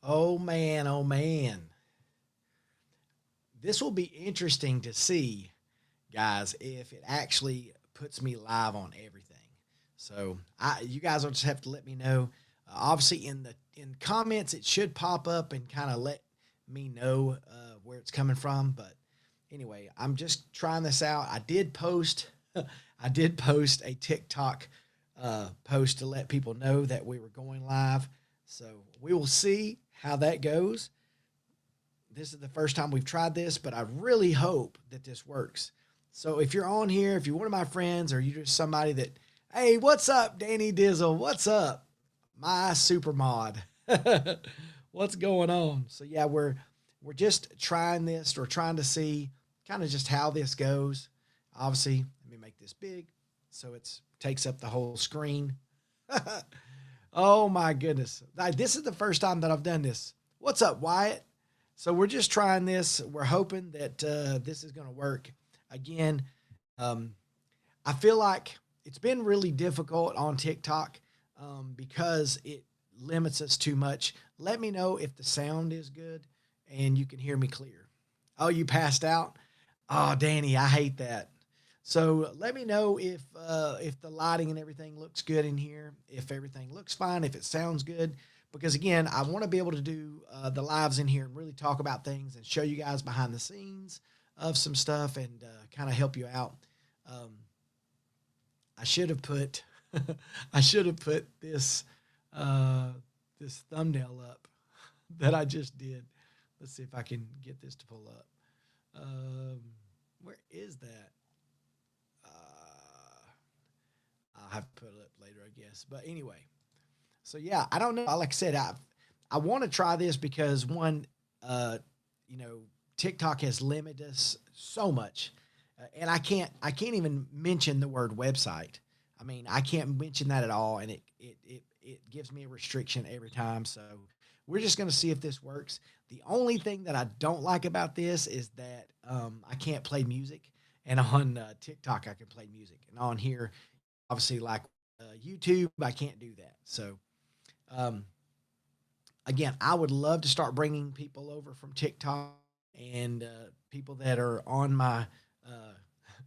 Oh man, oh man. This will be interesting to see, guys, if it actually puts me live on everything. So you guys will just have to let me know. Obviously, in comments, it should pop up and kind of let me know where it's coming from. But anyway, I'm just trying this out. I did post, I did post a TikTok post to let people know that we were going live. So we will see how that goes. This is the first time we've tried this, but I really hope that this works. So if you're on here, if you're one of my friends or you're just somebody that, hey, what's up, Danny Dizzle? What's up, my super mod? What's going on? So yeah, we're just trying this. We're trying to see kind of just how this goes. Obviously, let me make this big so it takes up the whole screen. Oh my goodness. This is the first time that I've done this. What's up, Wyatt? So we're just trying this. We're hoping that this is going to work. Again, um, I feel like it's been really difficult on TikTok because it limits us too much. Let me know if the sound is good and you can hear me clear. Oh, you passed out? Oh, Danny, I hate that. So let me know if the lighting and everything looks good in here, if everything looks fine, if it sounds good. Because again, I want to be able to do the lives in here and really talk about things and show you guys behind the scenes of some stuff and kind of help you out. Um, I should have put I should have put uh, this thumbnail up that I just did. Let's see if I can get this to pull up. Um, where is that? I'll have to put it up later, I guess. But anyway, so yeah, I don't know. Like I said, I want to try this because one, uh, you know, TikTok has limited us so much, and I can't even mention the word website. I mean, I can't mention that at all, and it gives me a restriction every time. So we're just going to see if this works. The only thing that I don't like about this is that I can't play music, and on TikTok I can play music, and on here, obviously, like YouTube, I can't do that. So um, again, I would love to start bringing people over from TikTok and people that are on my uh,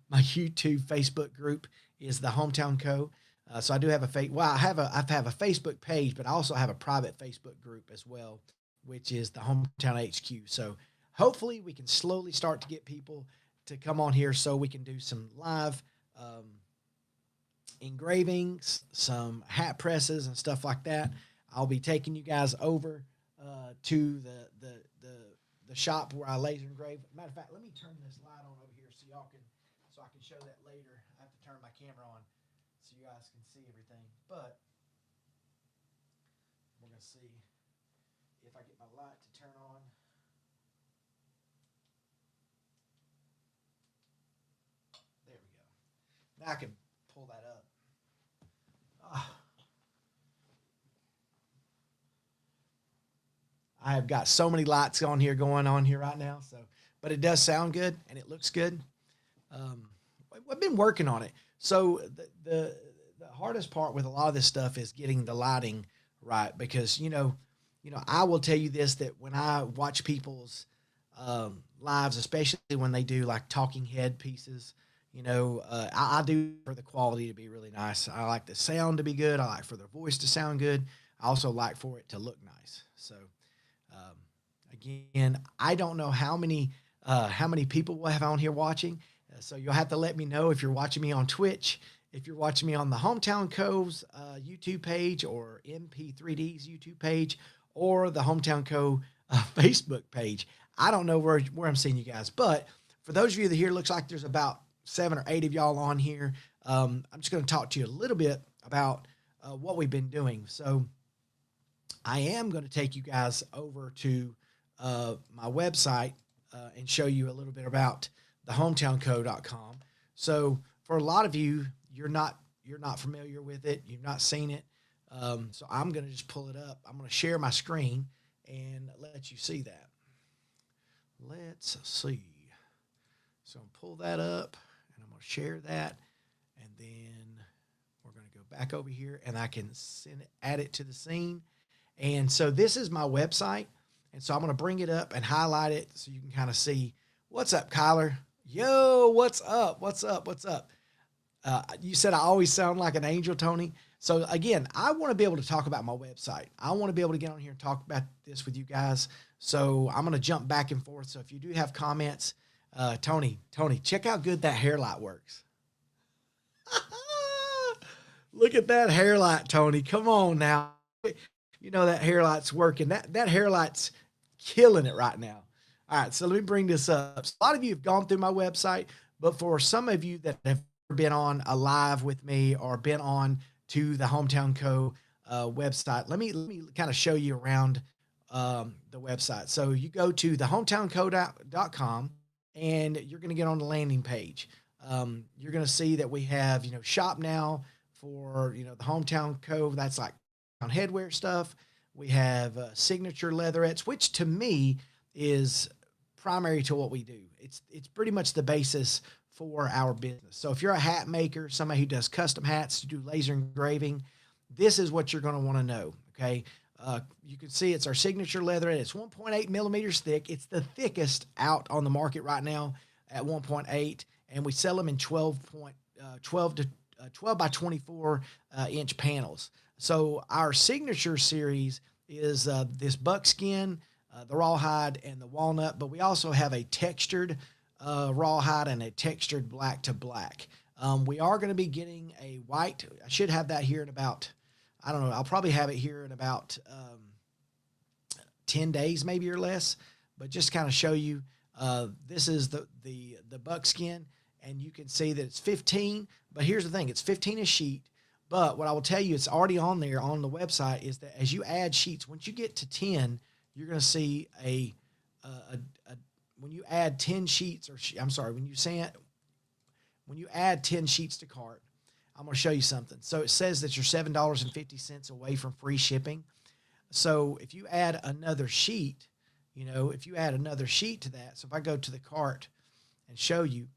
my YouTube Facebook group is the Hometown Co. So I do have a well, I have a Facebook page, but I also have a private Facebook group as well, which is the Hometown HQ. So hopefully we can slowly start to get people to come on here so we can do some live engravings, some hat presses, and stuff like that. I'll be taking you guys over to the shop where I laser engrave. Matter of fact, let me turn this light on over here so I can show that later. I have to turn my camera on so you guys can see everything. But we're gonna see if I get my light to turn on. There we go. Now I can pull that up. Ah, I have got so many lights on here going on here right now. So, but it does sound good and it looks good. Um, I've been working on it. So the hardest part with a lot of this stuff is getting the lighting right because I will tell you this that when I watch people's lives, especially when they do like talking head pieces, I do for the quality to be really nice. I like the sound to be good. I like for their voice to sound good. I also like for it to look nice. So um, again, I don't know how many people we'll have on here watching. So you'll have to let me know if you're watching me on Twitch, if you're watching me on the Hometown Co's YouTube page or NP3D's YouTube page or the Hometown Co Facebook page. I don't know where I'm seeing you guys, but for those of you that here, looks like there's about 7 or 8 of y'all on here. I'm just going to talk to you a little bit about what we've been doing. So I am going to take you guys over to my website and show you a little bit about the hometownco.com. So for a lot of you, you're not familiar with it. You've not seen it. So I'm going to just pull it up. I'm going to share my screen and let you see that. Let's see. So I'm pull that up and I'm going to share that. And then we're going to go back over here and I can add it to the scene. And so this is my website. And so I'm going to bring it up and highlight it so you can kind of see what's up, Kyler. Yo, what's up? What's up? What's up? You said I always sound like an angel, Tony. So again, I want to be able to talk about my website. I want to be able to get on here and talk about this with you guys. So I'm going to jump back and forth. So if you do have comments, Tony, check out good that hair light works. Look at that hair light, Tony. Come on now. You know that hair light's working. That hair light's killing it right now. All right, so let me bring this up. So a lot of you have gone through my website, but for some of you that have been on a live with me or been on to the Hometown Co. Website, let me kind of show you around the website. So you go to thehometowncode.com and you're going to get on the landing page. You're going to see that we have, shop now for, the Hometown Co. That's like on headwear stuff. We have signature leatherettes, which to me is primary to what we do. It's pretty much the basis for our business. So if you're a hat maker, somebody who does custom hats, you do laser engraving, this is what you're going to want to know. Okay. You can see it's our signature leatherette. It's 1.8 millimeters thick. It's the thickest out on the market right now at 1.8, and we sell them in 12 by 24 inch panels. So our signature series is this buckskin, the rawhide, and the walnut, but we also have a textured rawhide and a textured black to black. We are going to be getting a white. I should have that here in about, I don't know, I'll probably have it here in about 10 days, maybe or less, but just kind of show you, this is the buckskin, and you can see that it's 15, but here's the thing, it's 15 a sheet. But what I will tell you, it's already on there on the website, is that as you add sheets, once you get to 10, you're going to see when you add 10 sheets, when you add 10 sheets to cart, I'm going to show you something. So it says that you're $7.50 away from free shipping. So if you add another sheet, if you add another sheet to that, so if I go to the cart and show you,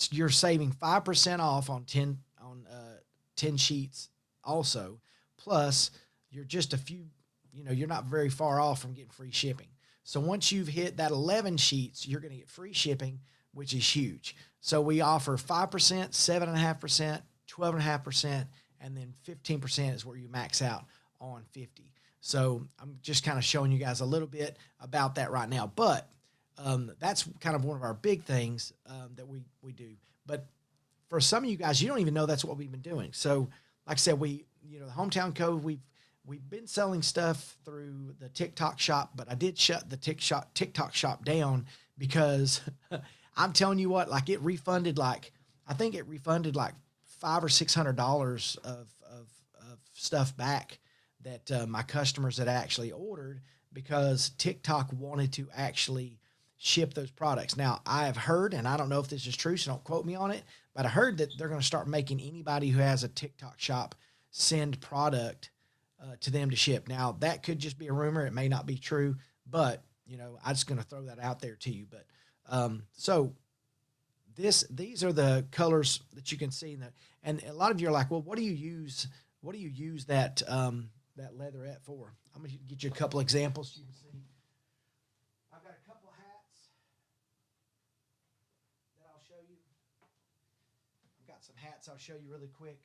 you're saving 5% off on 10 sheets also. Plus, you're just a few, you're not very far off from getting free shipping. So once you've hit that 11 sheets, you're going to get free shipping, which is huge. So we offer 5%, 7.5%, 12.5%, and then 15% is where you max out on 50. So I'm just kind of showing you guys a little bit about that right now. But that's kind of one of our big things that we do. But for some of you guys, you don't even know that's what we've been doing. So like I said, the Hometown Code, we've been selling stuff through the TikTok shop, but I did shut the TikTok shop down because I'm telling you what, like I think it refunded like $500 or $600 of stuff back that my customers had actually ordered because TikTok wanted to actually ship those products. Now, I have heard, and I don't know if this is true, so don't quote me on it, but I heard that they're going to start making anybody who has a TikTok shop send product to them to ship. Now, that could just be a rumor. It may not be true, but, I'm just going to throw that out there to you. But so these are the colors that you can see. And a lot of you are like, well, what do you use that leatherette for? I'm going to get you a couple examples so you can see. I've got a couple hats that I'll show you. I've got some hats I'll show you really quick.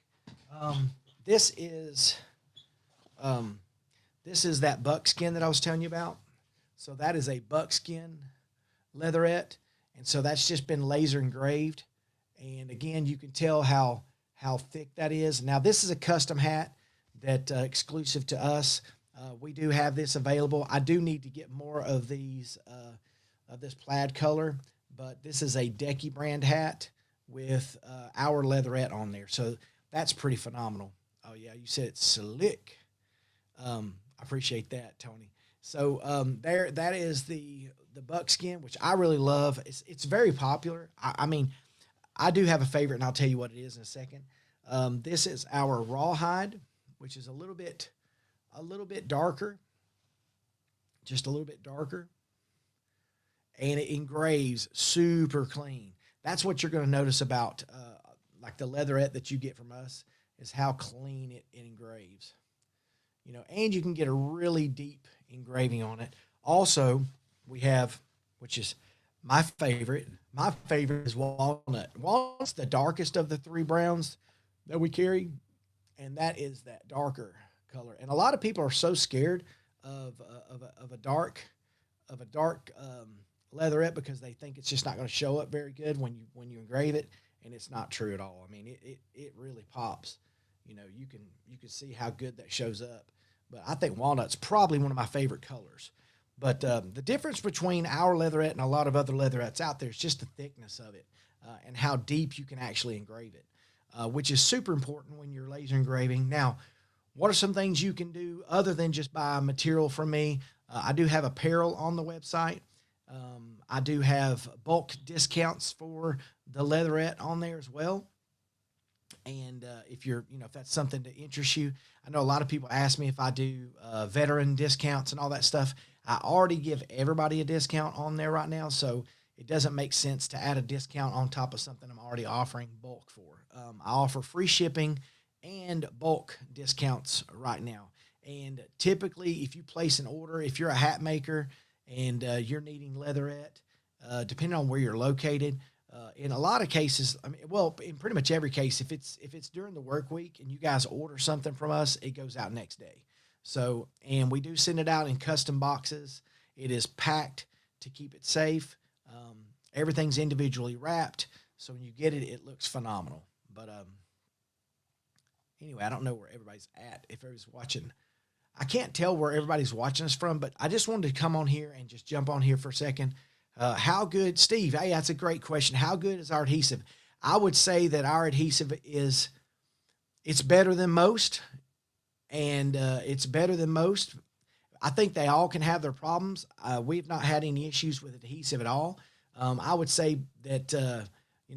This is that buckskin that I was telling you about. So that is a buckskin leatherette. And so that's just been laser engraved. And again, you can tell how thick that is. Now this is a custom hat that exclusive to us. We do have this available. I do need to get more of these, of this plaid color, but this is a Decky brand hat with our leatherette on there. So that's pretty phenomenal. Oh yeah, you said it's slick. I appreciate that, Tony. So that is the buckskin, which I really love. It's very popular. I mean, I do have a favorite, and I'll tell you what it is in a second. This is our rawhide, which is a little bit darker, just a little bit darker, and it engraves super clean. That's what you're going to notice about like the leatherette that you get from us is how clean it engraves. and you can get a really deep engraving on it. Also, we have, which is my favorite. My favorite is walnut. Walnut's the darkest of the three browns that we carry, and that is that darker color. And a lot of people are so scared of a dark leatherette because they think it's just not going to show up very good when you engrave it, and it's not true at all. I mean, it really pops. You can see how good that shows up. But I think walnut's probably one of my favorite colors. But the difference between our leatherette and a lot of other leatherettes out there is just the thickness of it and how deep you can actually engrave it, which is super important when you're laser engraving. Now, what are some things you can do other than just buy material from me? I do have apparel on the website. I do have bulk discounts for the leatherette on there as well. And if that's something to interest you, I know a lot of people ask me if I do veteran discounts and all that stuff. I already give everybody a discount on there right now, so it doesn't make sense to add a discount on top of something I'm already offering bulk for. I offer free shipping and bulk discounts right now. And typically, if you place an order, if you're a hat maker and you're needing leatherette, depending on where you're located, in a lot of cases, in pretty much every case, if it's during the work week and you guys order something from us, it goes out next day. So, and we do send it out in custom boxes. It is packed to keep it safe. Everything's individually wrapped, so when you get it, it looks phenomenal. But anyway, I don't know where everybody's at. If everybody's watching, I can't tell where everybody's watching us from, but I just wanted to come on here and just jump on here for a second. How good, Steve? Hey, that's a great question. How good is our adhesive? I would say that our adhesive it's better than most, and it's better than most. I think they all can have their problems. We've not had any issues with adhesive at all. I would say that,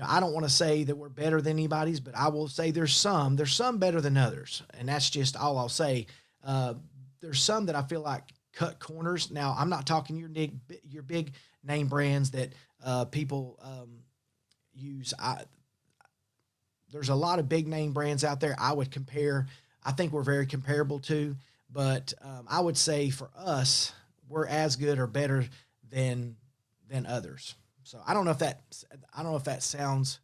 I don't want to say that we're better than anybody's, but I will say there's some better than others. And that's just all I'll say. There's some that I feel like cut corners. Now, I'm not talking your big name brands that people use. There's a lot of big name brands out there I would compare. I think we're very comparable to, but I would say for us, we're as good or better than others. So I don't know if that sounds.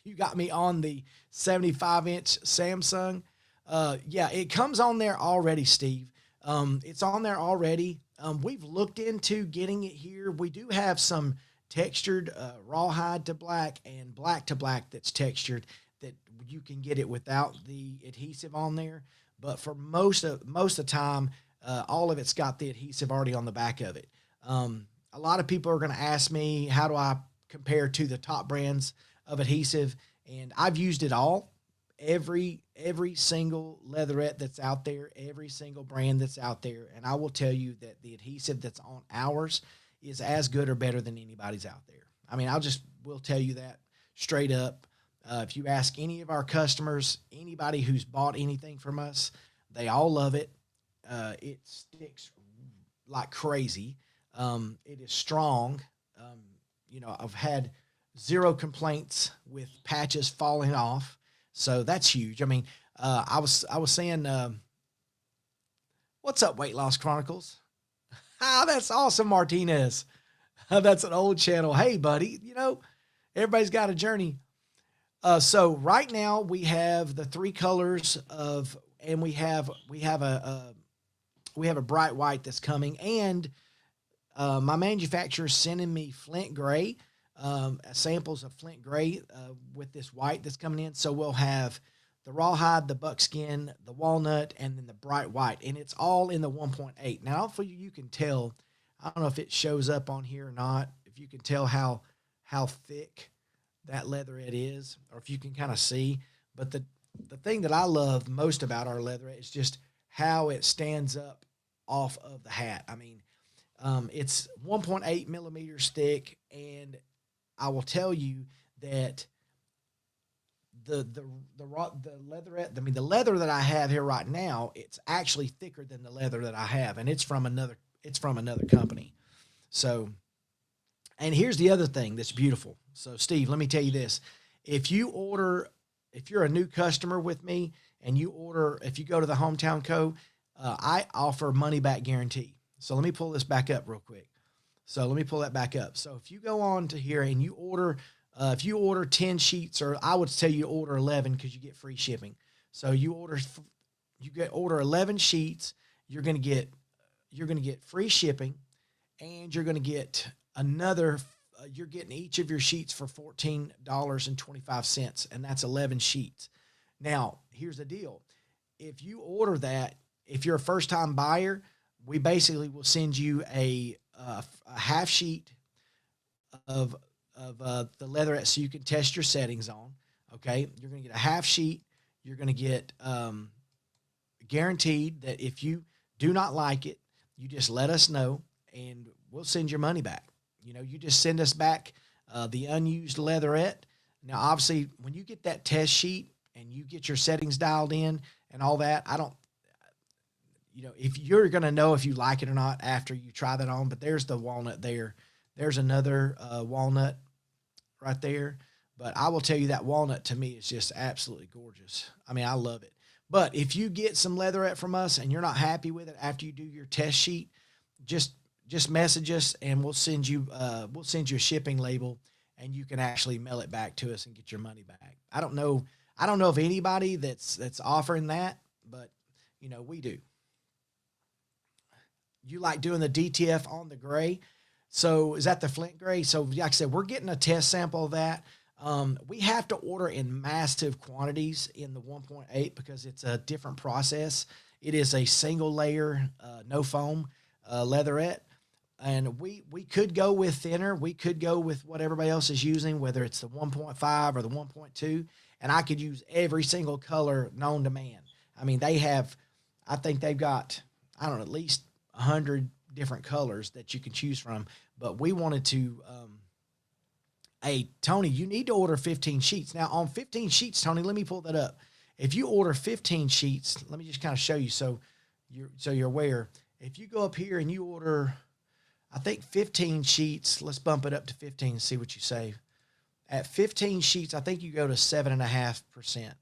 You got me on the 75-inch Samsung. Yeah, it comes on there already, Steve. It's on there already. We've looked into getting it here. We do have some textured rawhide to black and black to black that's textured that you can get it without the adhesive on there. But for most of the time, all of it's got the adhesive already on the back of it. A lot of people are going to ask me, how do I compare to the top brands of adhesive? And I've used it all. Every single leatherette that's out there, every single brand that's out there, and I will tell you that the adhesive that's on ours is as good or better than anybody's out there. I mean, we'll tell you that straight up. If you ask any of our customers, anybody who's bought anything from us, they all love it. It sticks like crazy. It is strong. I've had zero complaints with patches falling off. So that's huge. I mean, I was saying, what's up, Weight Loss Chronicles? That's awesome, Martinez. That's an old channel. Hey, buddy, everybody's got a journey. So right now we have the three colors and we have a bright white that's coming, and my manufacturer is sending me flint gray. Samples of flint gray with this white that's coming in. So we'll have the rawhide, the buckskin, the walnut, and then the bright white. And it's all in the 1.8. Now, hopefully you can tell, I don't know if it shows up on here or not, if you can tell how thick that leatherette is, or if you can kind of see. But the thing that I love most about our leatherette is just how it stands up off of the hat. I mean, it's 1.8 millimeters thick, and I will tell you that the leatherette, the leather that I have here right now, it's actually thicker than the leather that I have, and it's from another company. So, and here's the other thing that's beautiful. So, Steve, let me tell you this. If you order if you're a new customer with me and you order, if you go to the Hometown Co., I offer money back guarantee. So let me pull this back up real quick. So let me pull that back up. So if you go on to here and you order, if you order 10 sheets, or I would tell you to order 11 because you get free shipping. So you order 11 sheets, you're going to get free shipping, and you're going to get another, you're getting each of your sheets for $14.25, and that's 11 sheets. Now, here's the deal. If you order that, if you're a first-time buyer, we basically will send you a half sheet of the leatherette so you can test your settings on. Okay, you're going to get a half sheet. You're going to get guaranteed that if you do not like it, you just let us know and we'll send your money back. You know, you just send us back the unused leatherette. Now, obviously, when you get that test sheet and you get your settings dialed in and all that, if you're going to know if you like it or not after you try that on, but there's the walnut there. There's another walnut right there. But I will tell you that walnut to me is just absolutely gorgeous. I mean, I love it. But if you get some leatherette from us and you're not happy with it after you do your test sheet, just message us and we'll send you a shipping label and you can actually mail it back to us and get your money back. I don't know of anybody that's offering that, but we do. You like doing the DTF on the gray. So is that the Flint gray? So like I said, we're getting a test sample of that. We have to order in massive quantities in the 1.8 because it's a different process. It is a single layer, no foam leatherette. And we could go with thinner. We could go with what everybody else is using, whether it's the 1.5 or the 1.2. And I could use every single color known to man. I mean, I think they've got, I don't know, at least 100 different colors that you can choose from. But we wanted to, hey, Tony, you need to order 15 sheets. Now, on 15 sheets, Tony, let me pull that up. If you order 15 sheets, let me just kind of show you so you're aware. If you go up here and you order, I think 15 sheets, let's bump it up to 15 and see what you save. At 15 sheets, I think you go to 7.5%.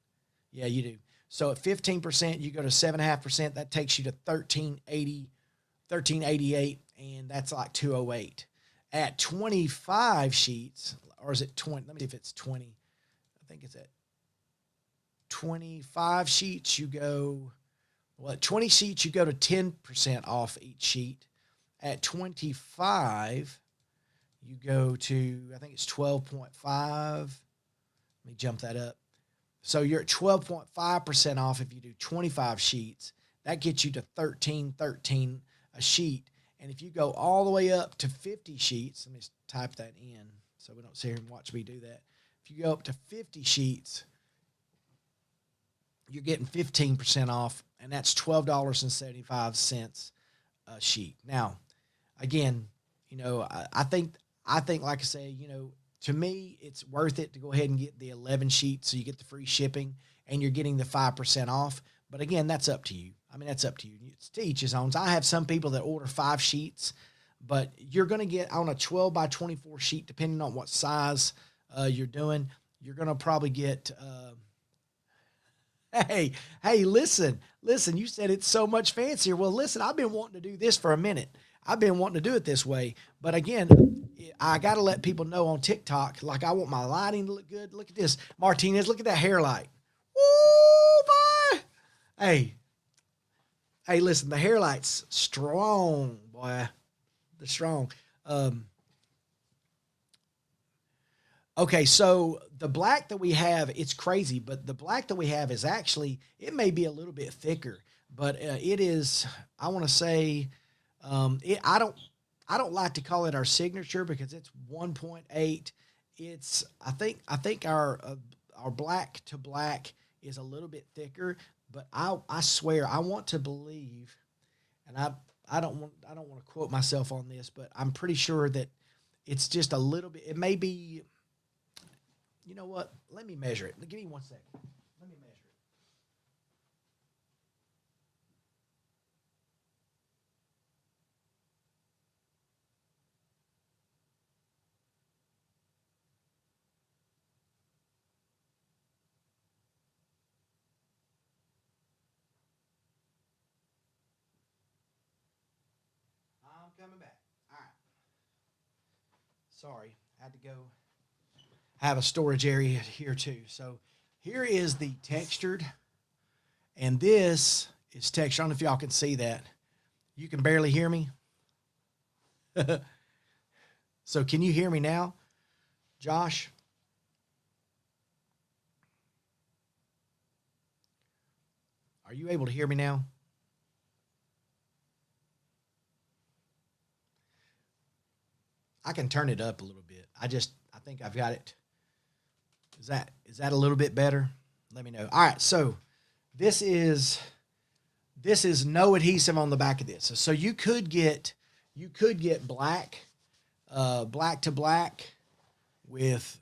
Yeah, you do. So at 15%, you go to 7.5%. That takes you to 1388, and that's like 208. At 25 sheets, or is it 20? Let me see if it's 20. I think it's at 25 sheets. At 20 sheets, you go to 10% off each sheet. At 25, you go to, I think it's 12.5. Let me jump that up. So you're at 12.5% off if you do 25 sheets. That gets you to $13.13 a sheet. And if you go all the way up to 50 sheets, let me just type that in so we don't sit here and watch me do that. If you go up to 50 sheets, you're getting 15% off, and that's $12.75 a sheet. Now, again, I think, like I say, to me, it's worth it to go ahead and get the 11 sheets so you get the free shipping and you're getting the 5% off. But again, that's up to you. I mean, that's up to you. It's to each his own. I have some people that order 5 sheets, but you're going to get on a 12 by 24 sheet, depending on what size you're doing, you're going to probably get, hey, listen, you said it's so much fancier. Well, listen, I've been wanting to do this for a minute. I've been wanting to do it this way. But again, I got to let people know on TikTok, like I want my lighting to look good. Look at this. Martinez, look at that hair light. Woo, boy. Hey, listen, the hair light's strong, boy. They're strong. Okay, so the black that we have, it's crazy, but the black that we have is actually, it may be a little bit thicker, but it is, I want to say, I don't like to call it our signature because it's 1.8. It's, I think our black to black is a little bit thicker, but I swear, I want to believe, and I don't want to quote myself on this, but I'm pretty sure that it's just a little bit, it may be, you know what? Let me measure it. Give me 1 second. Let me measure it. coming back. All right. Sorry, I had to go have a storage area here too. So here is the textured, and this is textured. I don't know if y'all can see that. You can barely hear me. So can you hear me now, Josh? Are you able to hear me now? I can turn it up a little bit. I think I've got it. Is that a little bit better? Let me know. All right, so this is no adhesive on the back of this. So you could get black, black to black with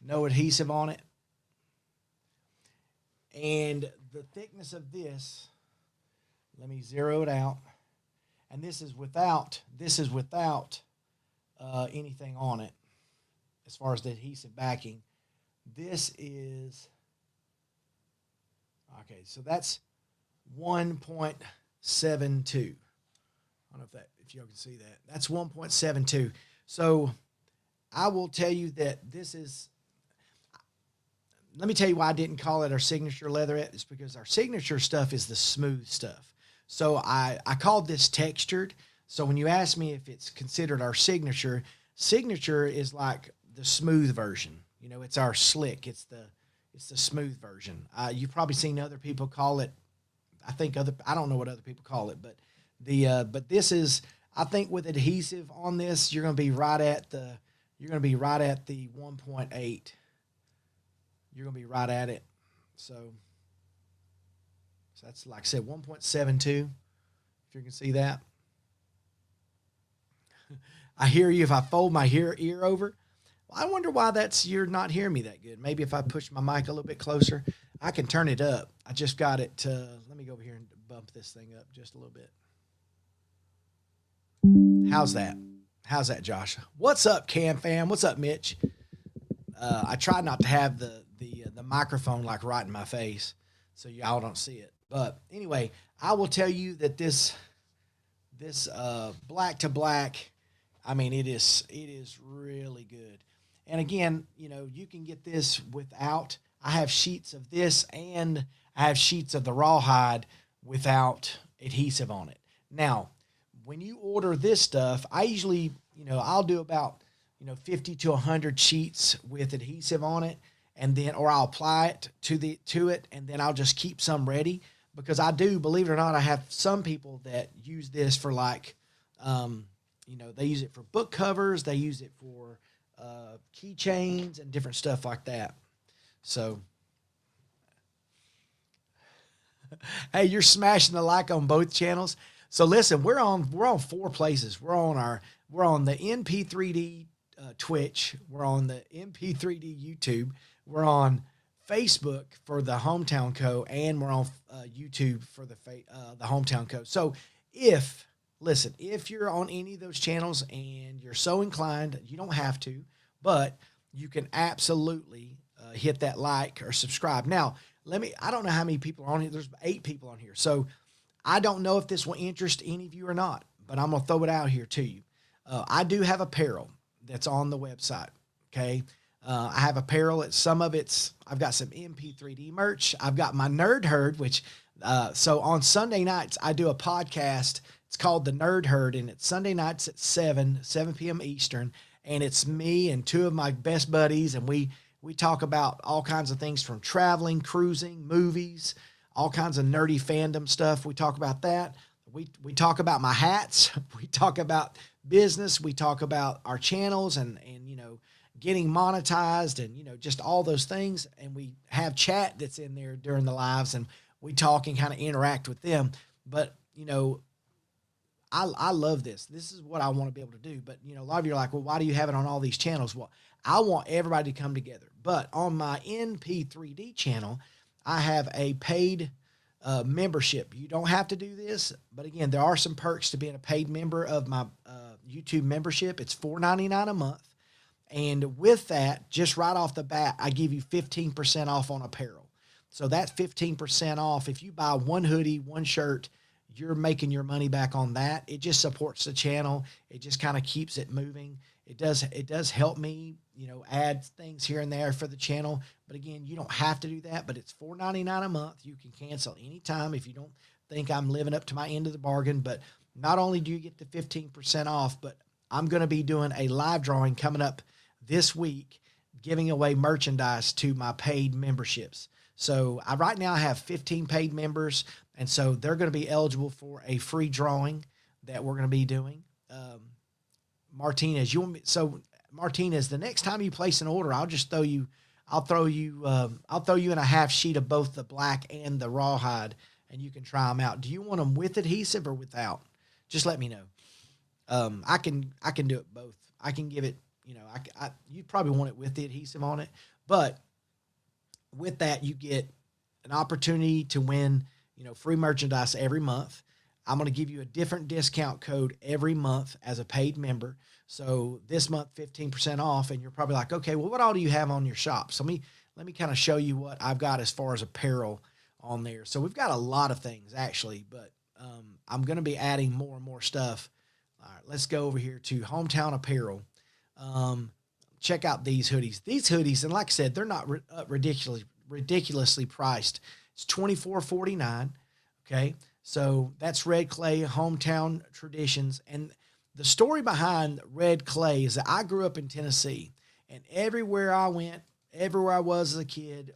no adhesive on it. And the thickness of this, let me zero it out. And this is without anything on it as far as the adhesive backing. This is, okay, so that's 1.72. I don't know if y'all can see that. That's 1.72. So I will tell you that this is, let me tell you why I didn't call it our signature leatherette. It's because our signature stuff is the smooth stuff. So I called this textured. So when you ask me if it's considered our signature is like the smooth version. You know, it's our slick. It's the smooth version. You've probably seen other people call it. I don't know what other people call it, but but this is, I think with adhesive on this, you're going to be right at the 1.8. You're going to be right at it. So that's, like I said, 1.72, if you can see that. I hear you if I fold my ear over. Well, I wonder why you're not hearing me that good. Maybe if I push my mic a little bit closer, I can turn it up. I just got it let me go over here and bump this thing up just a little bit. How's that? How's that, Josh? What's up, Cam fam? What's up, Mitch? I try not to have the microphone like right in my face so y'all don't see it. But anyway, I will tell you that this black to black, I mean, it is really good. And again, you can get this without. I have sheets of this and I have sheets of the rawhide without adhesive on it. Now, when you order this stuff, I usually, I'll do about 50 to 100 sheets with adhesive on it, and then, or I'll apply it to it, and then I'll just keep some ready, because I do, believe it or not, I have some people that use this for like, they use it for book covers, they use it for keychains and different stuff like that. So, hey, you're smashing the like on both channels. So listen, we're on 4 places. We're on the NP3D Twitch. We're on the NP3D YouTube. We're on Facebook for the Hometown Co. And we're on YouTube for the Hometown Co. So if you're on any of those channels and you're so inclined, you don't have to, but you can absolutely hit that like or subscribe. Now, I don't know how many people are on here. There's 8 people on here. So I don't know if this will interest any of you or not, but I'm going to throw it out here to you. I do have apparel that's on the website. Okay. I have apparel. I've got some NP3D merch. I've got my Nerd Herd, which, so on Sunday nights, I do a podcast. It's called the Nerd Herd, and it's Sunday nights at 7 p.m. Eastern. And it's me and 2 of my best buddies. And we talk about all kinds of things, from traveling, cruising, movies, all kinds of nerdy fandom stuff. We talk about that. We talk about my hats. We talk about business. We talk about our channels and getting monetized and, just all those things. And we have chat that's in there during the lives, and we talk and kind of interact with them. But, I love this. This is what I want to be able to do. But, a lot of you are like, well, why do you have it on all these channels? Well, I want everybody to come together. But on my NP3D channel, I have a paid membership. You don't have to do this, but again, there are some perks to being a paid member of my YouTube membership. It's $4.99 a month. And with that, just right off the bat, I give you 15% off on apparel. So that's 15% off. If you buy 1 hoodie, 1 shirt, you're making your money back on that. It just supports the channel. It just kind of keeps it moving. It does help me, add things here and there for the channel. But again, you don't have to do that, but it's $4.99 a month. You can cancel anytime if you don't think I'm living up to my end of the bargain. But not only do you get the 15% off, but I'm going to be doing a live drawing coming up this week, giving away merchandise to my paid memberships. So I right now have 15 paid members, and so they're going to be eligible for a free drawing that we're going to be doing. Martinez, Martinez, the next time you place an order, I'll throw you in a half sheet of both the black and the rawhide, and you can try them out. Do you want them with adhesive or without? Just let me know. I can do it both. I can give it, you probably want it with the adhesive on it, but with that, you get an opportunity to win, free merchandise every month. I'm going to give you a different discount code every month as a paid member. So this month, 15% off, and you're probably like, okay, well, what all do you have on your shop? So let me kind of show you what I've got as far as apparel on there. So we've got a lot of things actually, but I'm going to be adding more and more stuff. All right, let's go over here to Hometown Apparel. Check out these hoodies. These hoodies, and like I said, they're not ridiculously priced. It's $24.49. Okay, so that's Red Clay Hometown Traditions. And the story behind Red Clay is that I grew up in Tennessee, and everywhere I went, everywhere I was as a kid,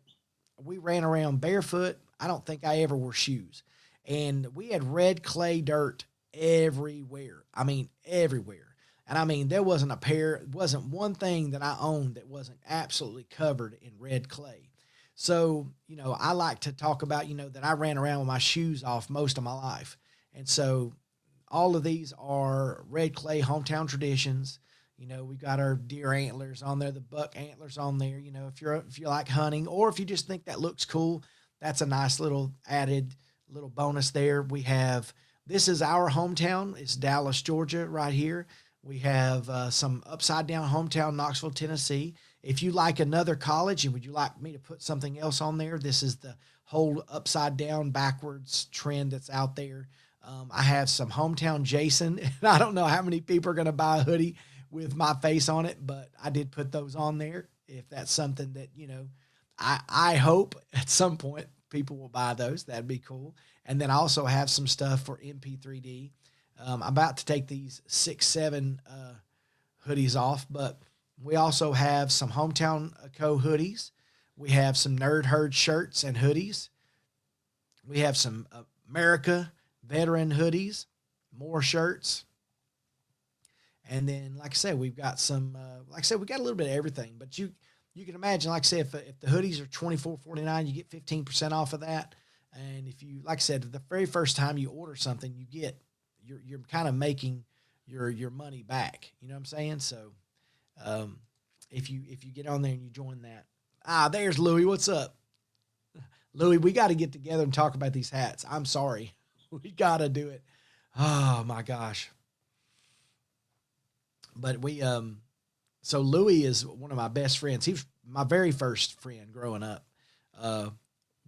we ran around barefoot. I don't think I ever wore shoes. And we had red clay dirt everywhere. I mean, everywhere. And I mean, there wasn't one thing that I owned that wasn't absolutely covered in red clay. So, I like to talk about, that I ran around with my shoes off most of my life. And so all of these are Red Clay Hometown Traditions. We got our deer antlers on there, the buck antlers on there. If you like hunting, or if you just think that looks cool, that's a nice little added little bonus there. This is our hometown. It's Dallas, Georgia, right here. We have some upside down hometown, Knoxville, Tennessee. If you like another college and would you like me to put something else on there, this is the whole upside down backwards trend that's out there. I have some hometown Jason, and I don't know how many people are going to buy a hoodie with my face on it, but I did put those on there. If that's something that, I hope at some point people will buy those. That'd be cool. And then I also have some stuff for NP3D. I'm about to take these 6-7 hoodies off, but we also have some Hometown Co. hoodies. We have some Nerd Herd shirts and hoodies. We have some America veteran hoodies, more shirts. And then, like I said, we've got some, we got a little bit of everything, but you can imagine, like I said, if the hoodies are $24.49, you get 15% off of that. And if you, like I said, the very first time you order something, you're kind of making your money back. You know what I'm saying? So, if you get on there and you join that, there's Louie. What's up, Louie? We got to get together and talk about these hats. I'm sorry, we got to do it. Oh my gosh. But so Louie is one of my best friends. He was my very first friend growing up.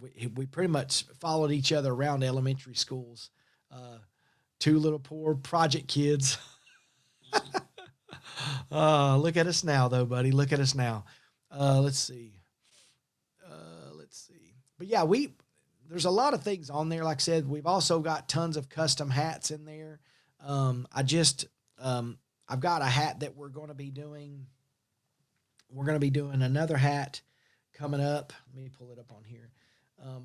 We pretty much followed each other around elementary schools. Two little poor project kids. Look at us now, though, buddy. Look at us now. Let's see. But yeah, there's a lot of things on there. Like I said, we've also got tons of custom hats in there. I've got a hat that we're going to be doing. We're going to be doing another hat coming up. Let me pull it up on here.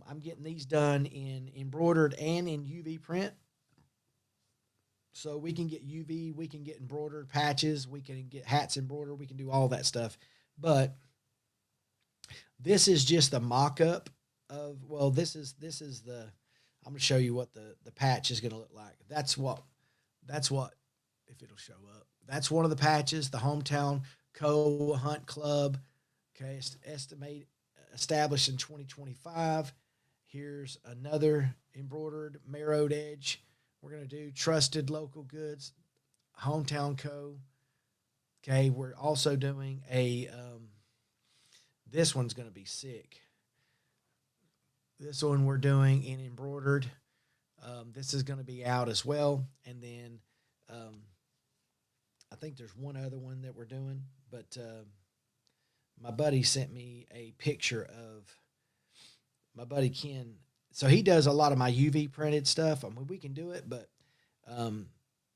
I'm getting these done in embroidered and in UV print. So we can get UV, we can get embroidered patches, we can get hats embroidered, we can do all that stuff. But this is just the mock-up of, this is the, I'm going to show you what the patch is going to look like. That's what, if it'll show up. That's one of the patches, the Hometown Co. Hunt Club. Okay, established in 2025. Here's another embroidered marrowed edge. We're going to do Trusted Local Goods, Hometown Co. Okay, we're also doing this one's going to be sick. This one we're doing in embroidered. This is going to be out as well. And then um, I think there's one other one that we're doing, but my buddy sent me a picture of my buddy Ken. So he does a lot of my UV printed stuff. I mean, we can do it, but um,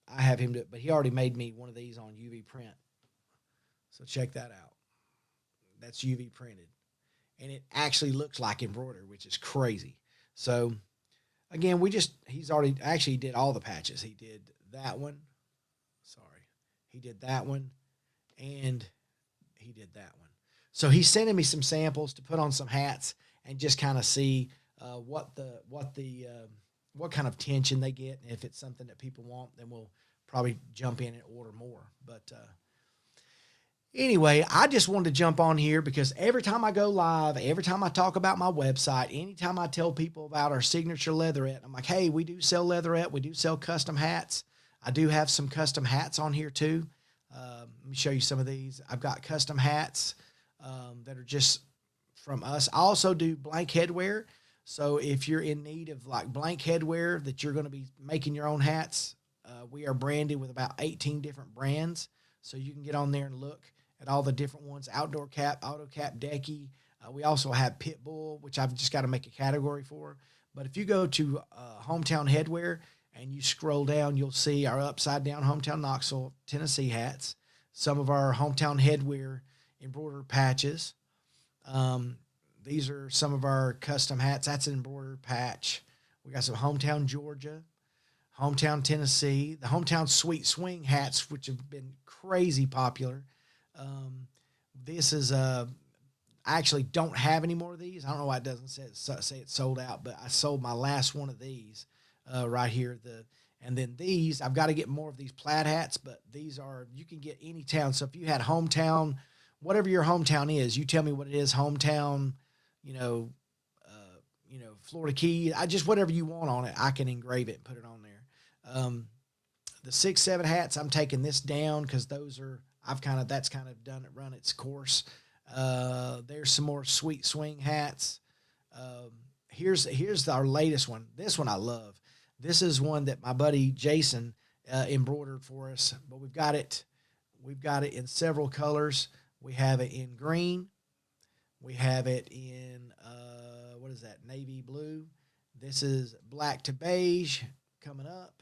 I have him do it. But he already made me one of these on UV print. So check that out. That's UV printed, and it actually looks like embroidered, which is crazy. So again, he's already actually did all the patches. He did that one. Sorry. He did that one, and he did that one. So he's sending me some samples to put on some hats and just kind of see what kind of tension they get. And if it's something that people want, then we'll probably jump in and order more. But anyway, I just wanted to jump on here because every time I go live, every time I talk about my website, anytime I tell people about our signature leatherette, I'm like, hey, we do sell leatherette. We do sell custom hats. I do have some custom hats on here too. Let me show you some of these. I've got custom hats that are just from us. I also do blank headwear. So if you're in need of like blank headwear that you're going to be making your own hats, we are branded with about 18 different brands. So you can get on there and look at all the different ones. Outdoor Cap, Auto Cap, Decky. We also have Pitbull, which I've just got to make a category for. But if you go to Hometown Headwear and you scroll down, you'll see our upside down Hometown Knoxville, Tennessee hats. Some of our Hometown Headwear embroidered patches. These are some of our custom hats. That's an embroidered patch. We got some Hometown Georgia, Hometown Tennessee, the Hometown Sweet Swing hats, which have been crazy popular. This is I actually don't have any more of these. I don't know why it doesn't say it's sold out, but I sold my last one of these right here. And then these, I've got to get more of these plaid hats, but these are, you can get any town. So if you had hometown, whatever your hometown is, you tell me what it is, hometown, Florida Key, just whatever you want on it, I can engrave it and put it on there. The 6-7 hats, I'm taking this down because those are, that's kind of run its course. There's some more Sweet Swing hats. Here's our latest one. This one I love. This is one that my buddy Jason embroidered for us, but we've got it in several colors. We have it in green. We have it in what is that? Navy blue. This is black to beige coming up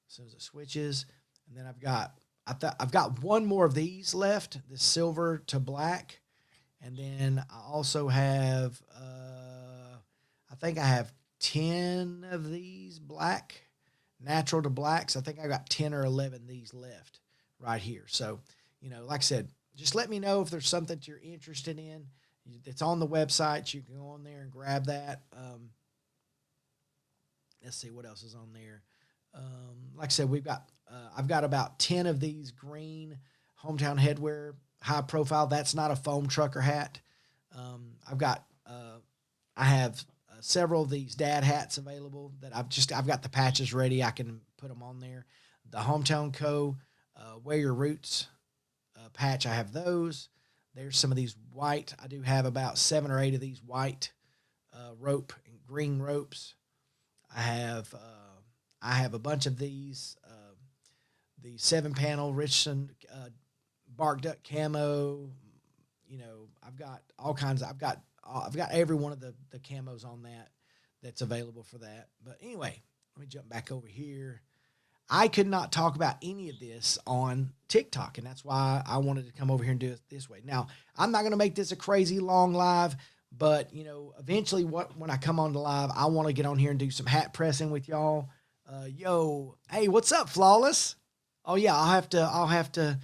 as soon as it switches. And then I've got one more of these left, this silver to black. And then I also have, I think I have 10 of these black, natural to blacks. I think I got 10 or 11 of these left right here. So, like I said, just let me know if there's something that you're interested in. It's on the website. You can go on there and grab that. Let's see what else is on there. Like I said, I've got about 10 of these green Hometown Headwear, high profile. That's not a foam trucker hat. I have several of these dad hats available that I've got the patches ready. I can put them on there. The Hometown Co. Wear Your Roots patch. I have those. There's some of these white. I do have about 7 or 8 of these white rope and green ropes. I have a bunch of these. The 7-panel Richardson bark duck camo. I've got all kinds. I've got every one of the camos on that's available for that. But anyway, let me jump back over here. I could not talk about any of this on TikTok, and that's why I wanted to come over here and do it this way. Now, I'm not going to make this a crazy long live, but, eventually when I come on the live, I want to get on here and do some hat pressing with y'all. Hey, what's up, Flawless? Oh, yeah, I'll have to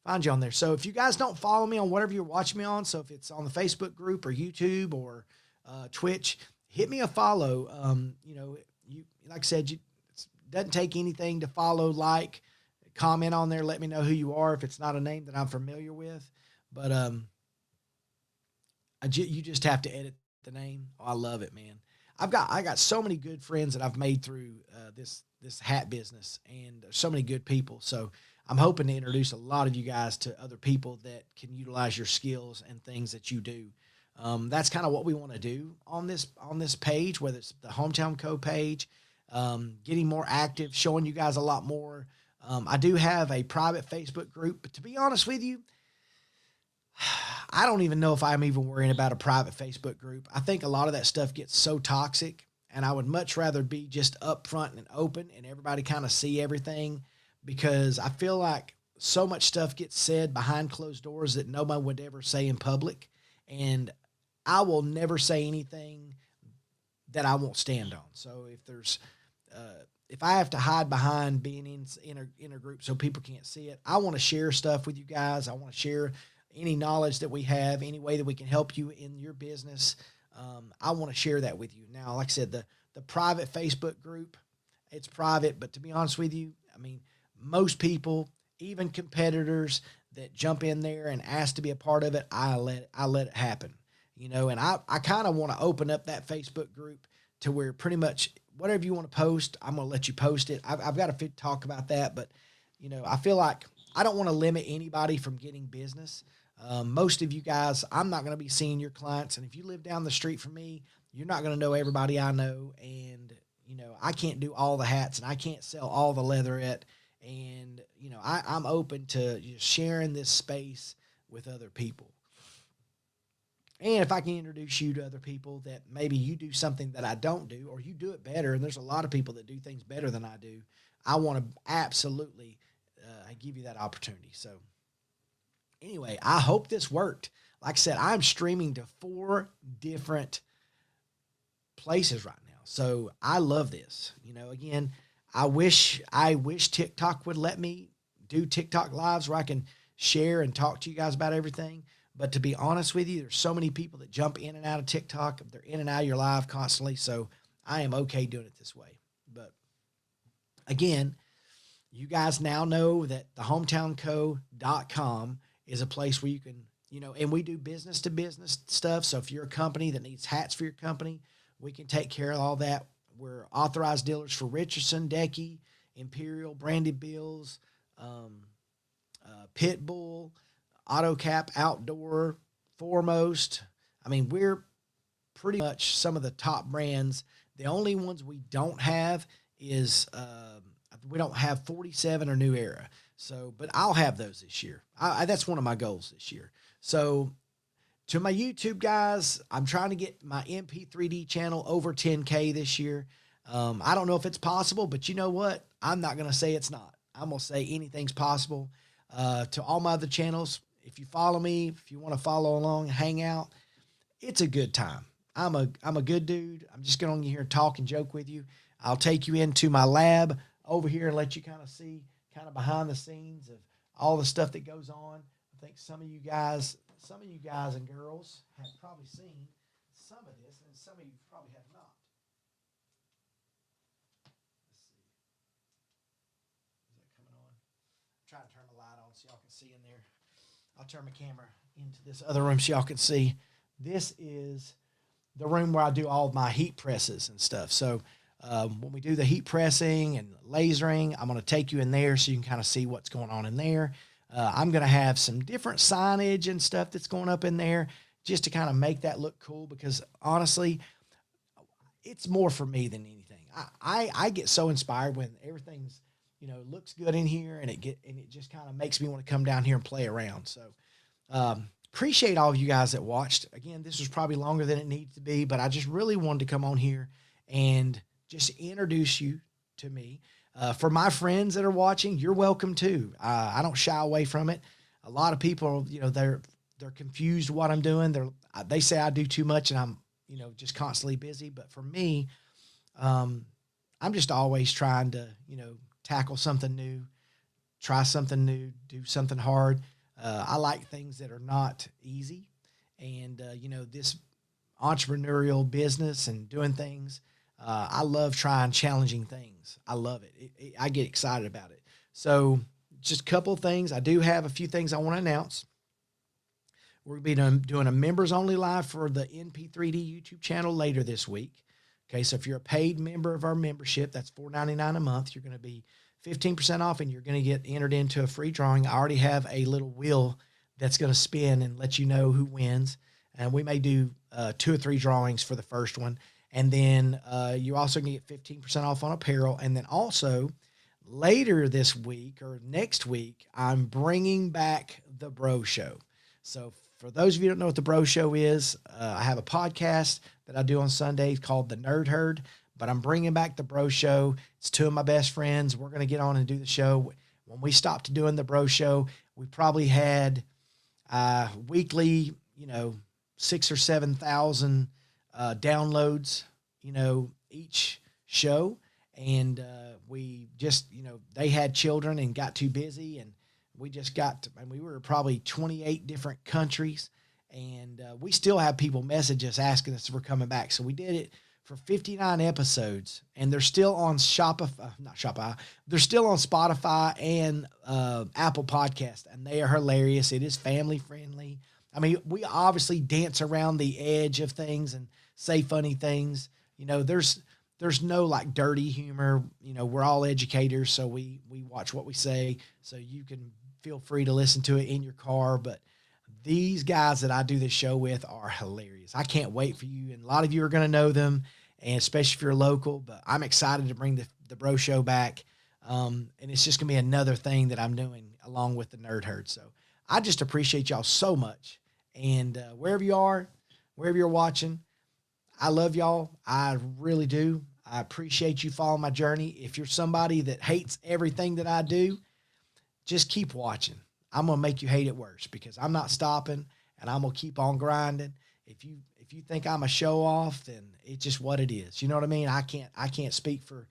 find you on there. So if you guys don't follow me on whatever you're watching me on, so if it's on the Facebook group or YouTube or Twitch, hit me a follow. You like I said, doesn't take anything to follow, comment on there. Let me know who you are if it's not a name that I'm familiar with. But you just have to edit the name. Oh, I love it, man. I got so many good friends that I've made through this hat business, and so many good people. So I'm hoping to introduce a lot of you guys to other people that can utilize your skills and things that you do. That's kind of what we want to do on this page, whether it's the Hometown Co page. getting more active, showing you guys a lot more. I do have a private Facebook group, but to be honest with you, I don't even know if I'm even worrying about a private Facebook group. I think a lot of that stuff gets so toxic, and I would much rather be just upfront and open and everybody kind of see everything, because I feel like so much stuff gets said behind closed doors that nobody would ever say in public. And I will never say anything that I won't stand on. So if I have to hide behind being in a group so people can't see it, I want to share stuff with you guys. I want to share any knowledge that we have, any way that we can help you in your business. I want to share that with you. Now, like I said, the private Facebook group, it's private, but to be honest with you, I mean, most people, even competitors that jump in there and ask to be a part of it, I let it happen, and I kind of want to open up that Facebook group to where pretty much whatever you want to post, I'm going to let you post it. I've got to talk about that, but I feel like I don't want to limit anybody from getting business. Most of you guys, I'm not going to be seeing your clients. And if you live down the street from me, you're not going to know everybody I know. And, I can't do all the hats and I can't sell all the leatherette. And, I'm open to just sharing this space with other people. And if I can introduce you to other people that maybe you do something that I don't do, or you do it better, and there's a lot of people that do things better than I do, I want to absolutely give you that opportunity. So anyway, I hope this worked. Like I said, I'm streaming to 4 different places right now. So I love this. Again, I wish TikTok would let me do TikTok lives where I can share and talk to you guys about everything. But to be honest with you, there's so many people that jump in and out of TikTok. They're in and out of your live constantly. So I am okay doing it this way. But again, you guys now know that the hometownco.com is a place where you can, and we do business to business stuff. So if you're a company that needs hats for your company, we can take care of all that. We're authorized dealers for Richardson, Decky, Imperial, Branded Bills, Pitbull, AutoCap, Outdoor, Foremost. I mean, we're pretty much some of the top brands. The only ones we don't have is we don't have 47 or New Era. So, but I'll have those this year. That's one of my goals this year. So to my YouTube guys, I'm trying to get my NP3D channel over 10K this year. I don't know if it's possible, but you know what? I'm not going to say it's not. I'm going to say anything's possible. To all my other channels, if you follow me, if you want to follow along, hang out, it's a good time. I'm a good dude. I'm just going to get here and talk and joke with you. I'll take you into my lab over here and let you kind of see kind of behind the scenes of all the stuff that goes on. I think some of you guys and girls have probably seen some of this, and some of you probably have not. Let's see. Is that coming on? I'm trying to turn the light on so y'all can see in there. I'll turn my camera into this other room so y'all can see. This is the room where I do all of my heat presses and stuff. So when we do the heat pressing and lasering, I'm going to take you in there so you can kind of see what's going on in there. I'm going to have some different signage and stuff that's going up in there just to kind of make that look cool, because honestly, it's more for me than anything. I get so inspired when everything's, looks good in here, and it just kind of makes me want to come down here and play around. So appreciate all of you guys that watched. Again, this was probably longer than it needed to be, but I just really wanted to come on here and just introduce you to me. For my friends that are watching, you're welcome too. I don't shy away from it. A lot of people, they're confused what I'm doing. They say I do too much and I'm, just constantly busy. But for me, I'm just always trying to, tackle something new, try something new, do something hard. I like things that are not easy. And, this entrepreneurial business and doing things, I love trying challenging things. I love it. I get excited about it. So just a couple of things. I do have a few things I want to announce. We're going to be doing a members only live for the NP3D YouTube channel later this week. Okay. So if you're a paid member of our membership, that's $4.99 a month. You're going to be 15% off and you're going to get entered into a free drawing. I already have a little wheel that's going to spin and let you know who wins. And we may do 2 or 3 drawings for the first one. And then you're also going to get 15% off on apparel. And then also later this week or next week, I'm bringing back the Bro Show. So for those of you who don't know what the Bro Show is, I have a podcast that I do on Sundays called The Nerd Herd, but I'm bringing back the Bro Show. It's two of my best friends. We're going to get on and do the show. When we stopped doing the Bro Show, we probably had weekly, 6,000 or 7,000 downloads, each show. And we just, they had children and got too busy, and we just we were probably 28 different countries, and we still have people message us asking us if we're coming back. So we did it for 59 episodes, and they're still on they're still on Spotify and Apple Podcast, and they are hilarious. It is family friendly. I mean, we obviously dance around the edge of things and say funny things. There's no like dirty humor. We're all educators, so we watch what we say, so you can feel free to listen to it in your car. But these guys that I do this show with are hilarious. I can't wait for you. And a lot of you are going to know them, and especially if you're local, but I'm excited to bring the Bro Show back. And it's just gonna be another thing that I'm doing along with the Nerd Herd. So I just appreciate y'all so much. And wherever you are, wherever you're watching, I love y'all. I really do. I appreciate you following my journey. If you're somebody that hates everything that I do, just keep watching. I'm going to make you hate it worse, because I'm not stopping, and I'm going to keep on grinding. If you think I'm a show off, then it's just what it is. You know what I mean? I can't speak for,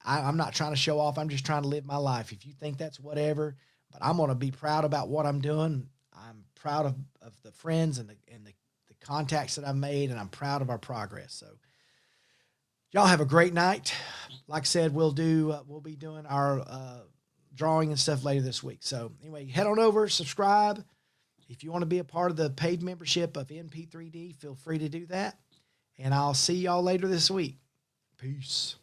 I'm not trying to show off. I'm just trying to live my life. If you think that's whatever, but I'm going to be proud about what I'm doing. I'm proud of the friends and the contacts that I've made, and I'm proud of our progress. So y'all have a great night. Like I said, we'll be doing our drawing and stuff later this week. So anyway, head on over, subscribe. If you want to be a part of the paid membership of NP3D, feel free to do that. And I'll see y'all later this week. Peace.